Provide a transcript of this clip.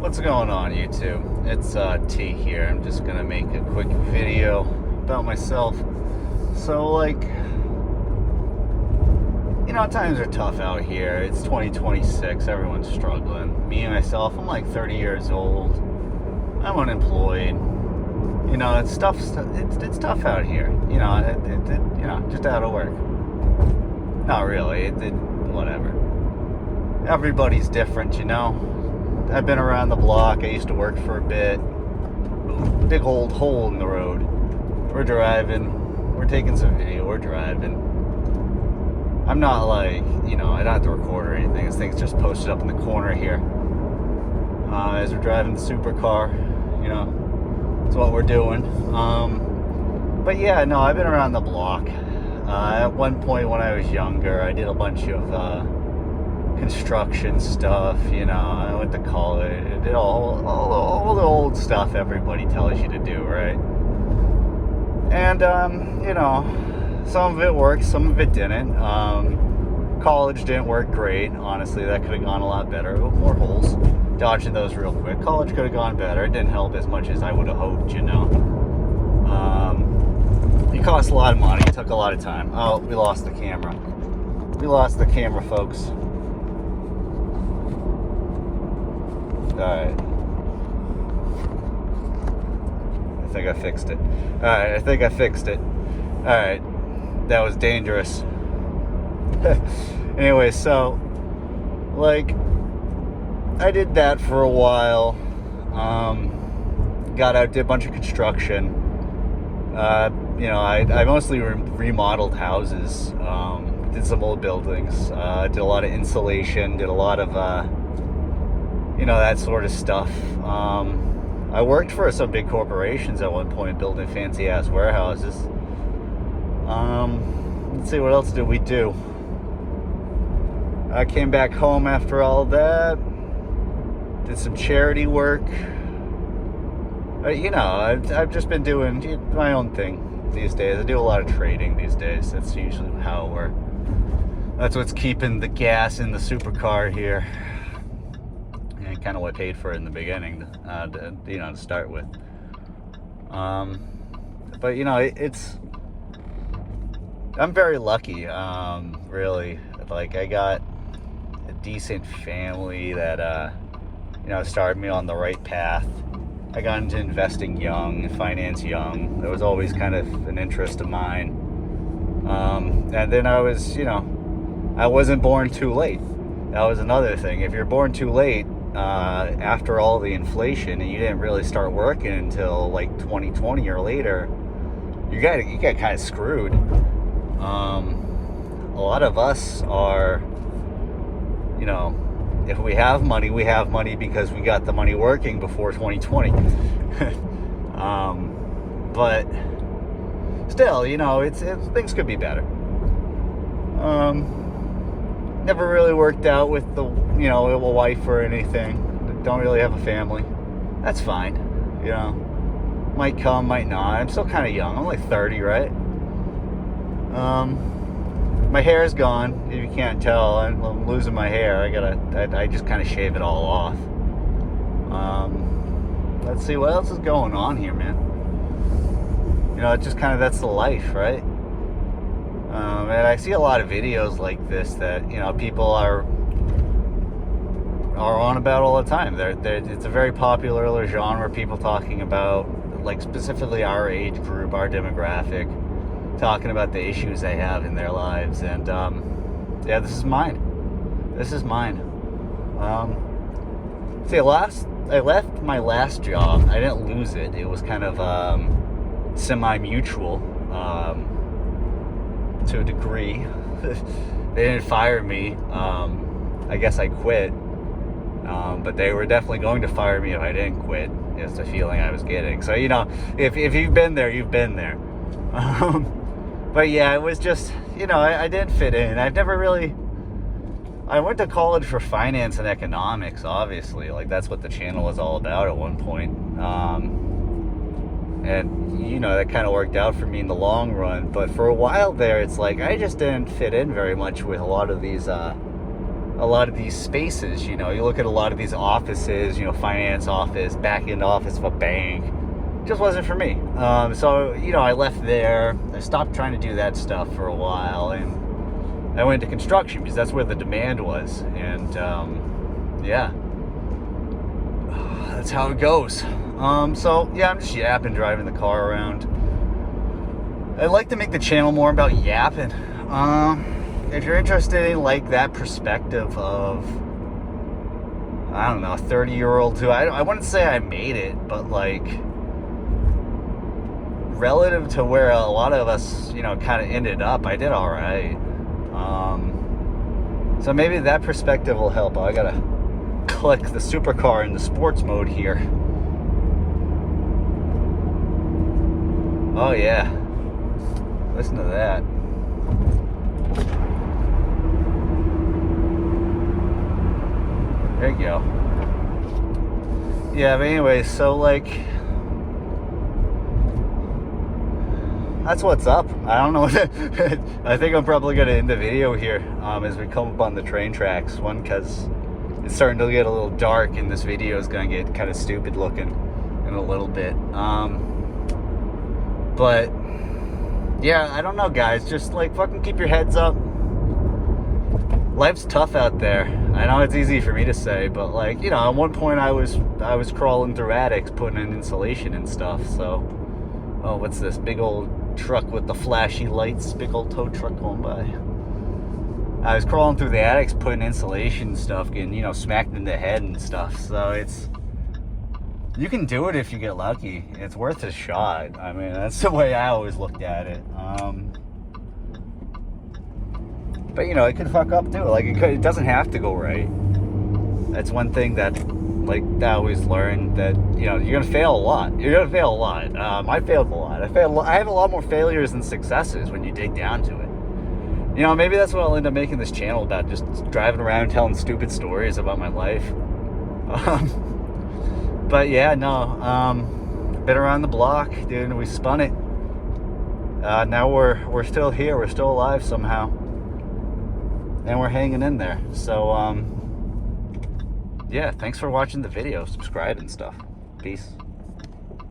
What's going on, YouTube? It's T here. I'm just gonna make a quick video about myself. So, times are tough out here. It's 2026. Everyone's struggling. Me and myself, I'm like 30 years old. I'm unemployed. It's tough. It's tough out here. Just out of work. Not really. Whatever. Everybody's different, I've been around the block. I used to work for a bit. Big old hole in the road. We're driving. We're taking some video. We're driving. I'm not I don't have to record or anything. This thing's just posted up in the corner here. As we're driving the supercar, that's what we're doing. But yeah, no, I've been around the block. At one point when I was younger, I did a bunch of construction stuff, I went to college, I did all the old stuff everybody tells you to do, right? And, some of it worked, some of it didn't. College didn't work great, honestly. That could have gone a lot better. More holes. Dodging those real quick. College could have gone better. It didn't help as much as I would have hoped, It cost a lot of money. It took a lot of time. Oh, we lost the camera. We lost the camera, folks. Alright. I think I fixed it. Alright. That was dangerous. Anyway, so, I did that for a while. Got out, did a bunch of construction. I mostly remodeled houses. Did some old buildings. Did a lot of insulation. Did a lot of, that sort of stuff. I worked for some big corporations at one point, building fancy ass warehouses. Let's see, what else did we do? I came back home after all that. Did some charity work. I've just been doing my own thing these days. I do a lot of trading these days. That's usually that's what's keeping the gas in the supercar here. And kind of what I paid for it in the beginning, to start with. But I'm very lucky, really. I got a decent family that, started me on the right path. I got into investing young, finance young. That was always kind of an interest of mine. And then I wasn't born too late. That was another thing. If you're born too late, after all the inflation, and you didn't really start working until 2020 or later, you get kind of screwed. A lot of us are, if we have money because we got the money working before 2020. But still, things could be better. Never really worked out with a wife or anything. Don't really have a family. That's fine. Might come, might not. I'm still kind of young. I'm 30, right? My hair's gone. If you can't tell, I'm losing my hair. I just kind of shave it all off. Let's see what else is going on here, man. It's just kind of, that's the life, right? And I see a lot of videos like this that, people are on about all the time. It's a very popular genre, people talking about, specifically our age group, our demographic, talking about the issues they have in their lives. And, this is mine. See, I left my last job. I didn't lose it. It was kind of, semi-mutual, to a degree. They didn't fire me. I guess I quit. But they were definitely going to fire me if I didn't quit. It's the feeling I was getting. So, if you've been there, you've been there. But yeah, it was just, I didn't fit in. I went to college for finance and economics, obviously. That's what the channel was all about at one point. And, that kind of worked out for me in the long run. But for a while there, it's I just didn't fit in very much with a lot of these a lot of these spaces. You know, you look at a lot of these offices, you know, finance office, back end office of a bank. It just wasn't for me. So, you know, I left there. I stopped trying to do that stuff for a while, and I went into construction because that's where the demand was. And yeah, that's how it goes. So yeah, I'm just yapping, driving the car around. I'd like to make the channel more about yapping. If you're interested in like that perspective of, I don't know, a 30-year-old who I wouldn't say I made it, but like relative to where a lot of us, you know, kind of ended up, I did all right. So maybe that perspective will help. I gotta click the supercar in the sports mode here. Oh yeah, listen to that. There you go. Yeah, but anyway, so like, that's what's up. I don't know. I think I'm probably going to end the video here as we come up on the train tracks. One, because it's starting to get a little dark and this video is going to get kind of stupid looking in a little bit. But yeah, I don't know, guys. Just like fucking keep your heads up. Life's tough out there. I know it's easy for me to say, but like, you know, at one point I was crawling through attics putting in insulation and stuff. So, oh, what's this big old truck with the flashy lights? Big old tow truck going by. I was crawling through the attics putting insulation and stuff, getting, you know, smacked in the head and stuff. So it's, you can do it if you get lucky. It's worth a shot. I mean, that's the way I always looked at it. But you know, it could fuck up too. Like it doesn't have to go right. That's one thing that, like, I always learned, that, you know, you're gonna fail a lot. You're gonna fail a lot. I failed a lot. I have a lot more failures than successes when you dig down to it. You know, maybe that's what I'll end up making this channel about, just driving around telling stupid stories about my life. But yeah, no, been around the block, dude. We spun it. Now we're still here. We're still alive somehow. And we're hanging in there. So, yeah, thanks for watching the video. Subscribe and stuff. Peace.